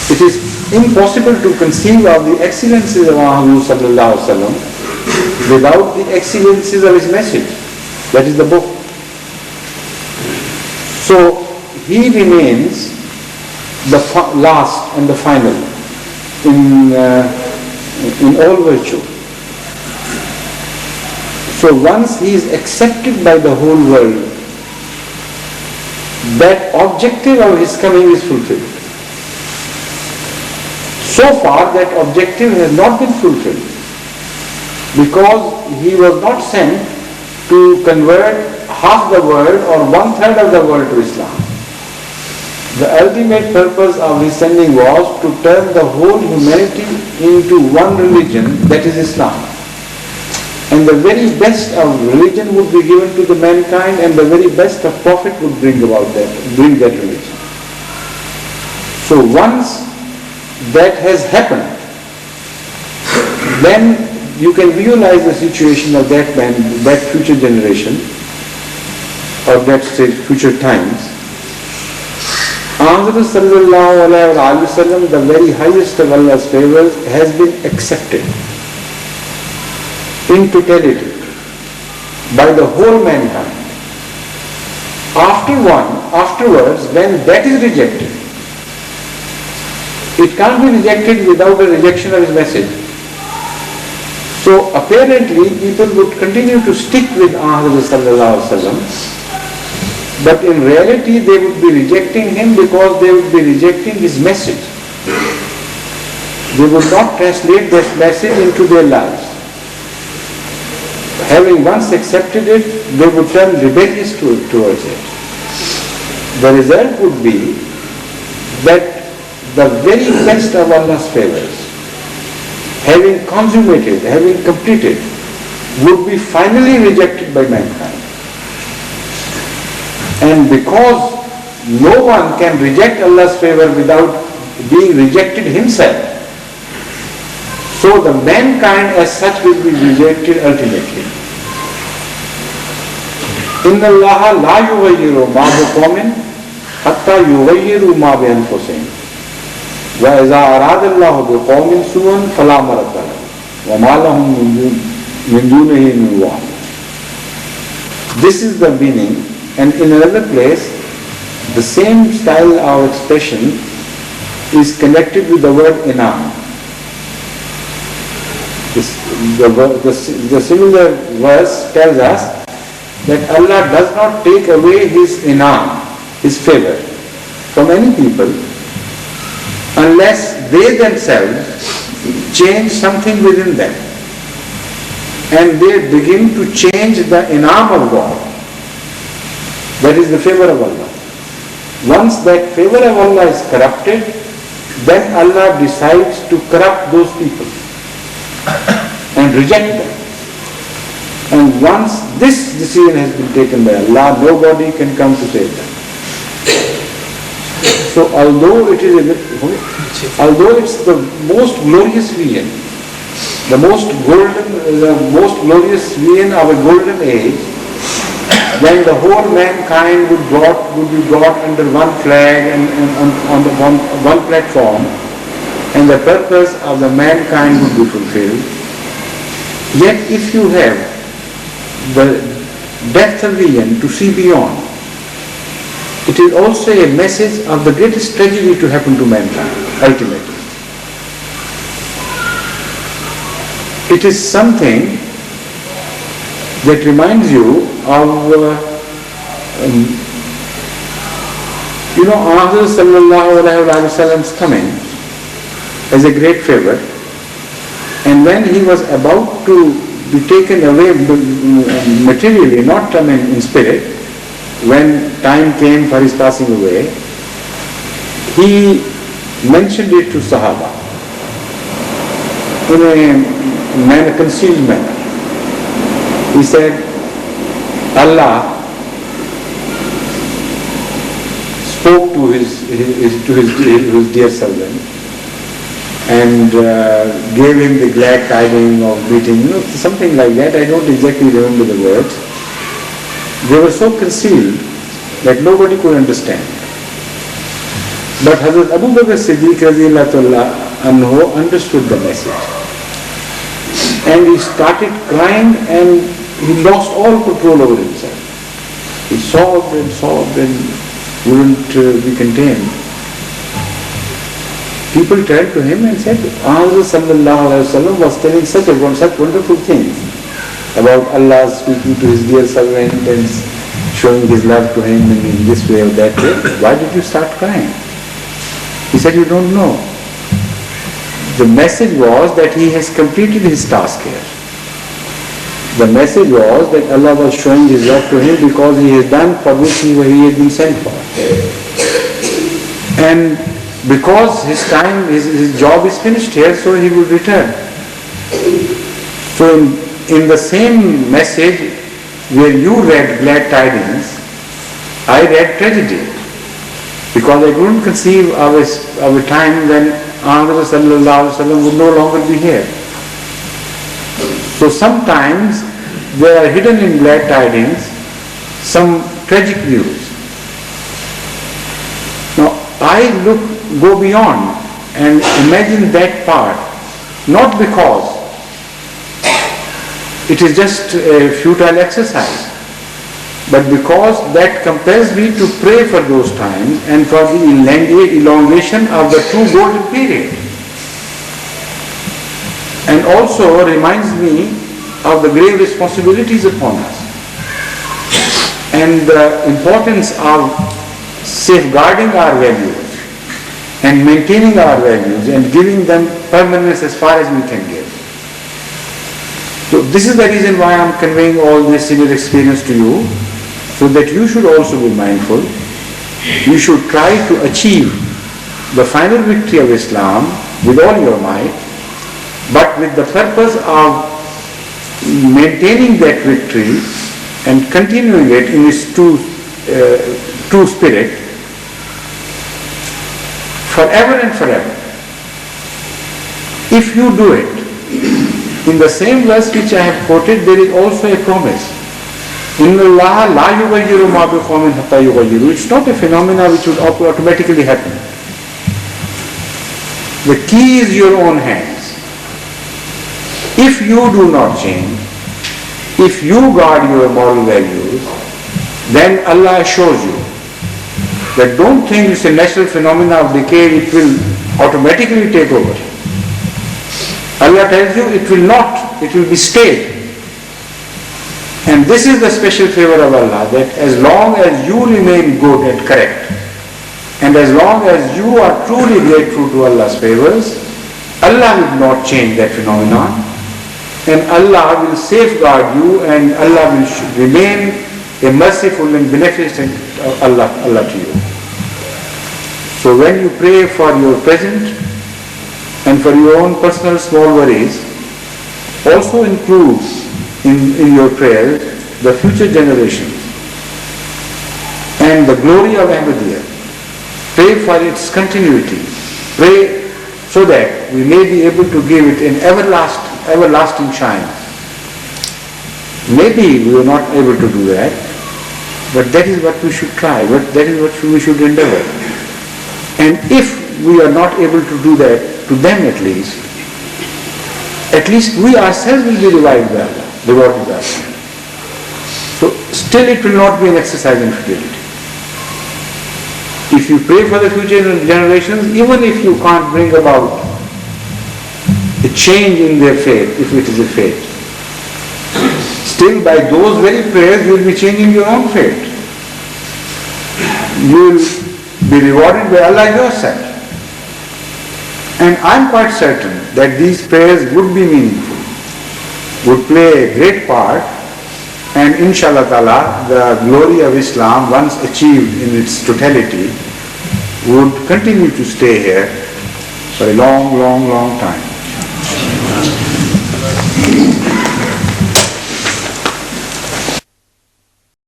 It is impossible to conceive of the excellencies of Ahmad sallallahu alaihi wasallam without the excellencies of his message. That is the book. So he remains the last and the final in all virtue. So once he is accepted by the whole world, that objective of his coming is fulfilled. So far that objective has not been fulfilled because he was not sent to convert half the world or 1/3 of the world to Islam. The ultimate purpose of his sending was to turn the whole humanity into one religion, that is Islam. And the very best of religion would be given to the mankind, and the very best of prophet would bring that religion. So once that has happened, then you can visualize the situation of that man, that future generation, or that future times. Ahmad sallallahu alaihi wasallam, the very highest of Allah's favors, has been accepted in totality by the whole mankind. Afterwards, when that is rejected, it can't be rejected without a rejection of his message. So apparently people would continue to stick with Ahmad sallallahu alaihi wasallam, but in reality they would be rejecting him because they would be rejecting his message. They would not translate that message into their lives. Having once accepted it, they would turn rebellious towards it. The result would be that the very best of Allah's favors, having consummated, having completed, would be finally rejected by mankind. And because no one can reject Allah's favor without being rejected himself, so the mankind as such will be rejected ultimately. Inna Allaha la yughayyiru ma biqawmin hatta yughayyiru ma bi anfusihim. Wa idha arada Allahu biqawmin su'an fala maradda lahu wa ma lahum min dunihi min wal. This is the meaning, and in another place the same style of expression is connected with the word inam. The similar verse tells us that Allah does not take away His inam, His favor, from any people unless they themselves change something within them and they begin to change the inam of God. That is the favor of Allah. Once that favor of Allah is corrupted, then Allah decides to corrupt those people and reject them. And once this decision has been taken by Allah, nobody can come to save them. So although it's the most glorious vision, the most glorious vision of a golden age, when the whole mankind would be brought under one flag and on the one platform, and the purpose of the mankind would be fulfilled. Yet if you have the depth of vision to see beyond, it is also a message of the greatest tragedy to happen to mankind, ultimately. It is something that reminds you of, Ahmad sallallahu alaihi wasallam's coming as a great favor, and when he was about to be taken away materially, not in spirit, when time came for his passing away, he mentioned it to Sahaba in a concealed manner. He said, Allah spoke to his dear servant and gave him the glad tidings of meeting, something like that. I don't exactly remember the words. They were so concealed that nobody could understand. But Hadhrat Abu Bakr Siddiq anhu understood the message. And he started crying and he lost all control over himself. He sobbed and wouldn't be contained. People turned to him and said, Ahmad sallallahu alayhi wa sallam was telling such wonderful things about Allah speaking to his dear servant and showing his love to him in this way or that way. Why did you start crying? He said, you don't know. The message was that he has completed his task here. The message was that Allah was showing his love to him because he has done for which he had been sent for. And because his job is finished here, so he will return. So in the same message where you read glad tidings, I read tragedy. Because I couldn't conceive of a time when Ahmad sallallahu alaihi wasallam would no longer be here. So sometimes there are hidden in glad tidings some tragic news. Now I go beyond and imagine that part, not because it is just a futile exercise, but because that compels me to pray for those times and for the elongation of the true golden period. And also reminds me of the grave responsibilities upon us and the importance of safeguarding our values and maintaining our values and giving them permanence as far as we can give. So this is the reason why I am conveying all this in your experience to you, so that you should also be mindful. You should try to achieve the final victory of Islam with all your might, but with the purpose of maintaining that victory and continuing it in its true spirit forever and forever. If you do it, in the same verse which I have quoted, there is also a promise. Inna Allah la yughayyiru ma bi qawmin hatta yughayyiru. It's not a phenomena which would automatically happen. The key is your own hands. If you do not change, if you guard your moral values, then Allah assures you that don't think it's a natural phenomena of decay, it will automatically take over. Allah tells you it will not, it will be stayed. And this is the special favor of Allah, that as long as you remain good and correct, and as long as you are truly grateful to Allah's favors, Allah will not change that phenomenon, and Allah will safeguard you, and Allah will remain a merciful and beneficent Allah to you. So when you pray for your present and for your own personal small worries, also include in your prayers the future generations and the glory of Ahmadiyya. Pray for its continuity. Pray so that we may be able to give it an everlasting shine. Maybe we are not able to do that, but that is what we should try, that is what we should endeavor. And if we are not able to do that, to them at least we ourselves will be revived by Allah, rewarded by Allah. So still it will not be an exercise in futility. If you pray for the future generations, even if you can't bring about a change in their faith, if it is a faith, still by those very prayers you will be changing your own fate. You will be rewarded by Allah yourself. And I am quite certain that these prayers would be meaningful, would play a great part, and inshallah ta'ala the glory of Islam, once achieved in its totality, would continue to stay here for a long, long, long time.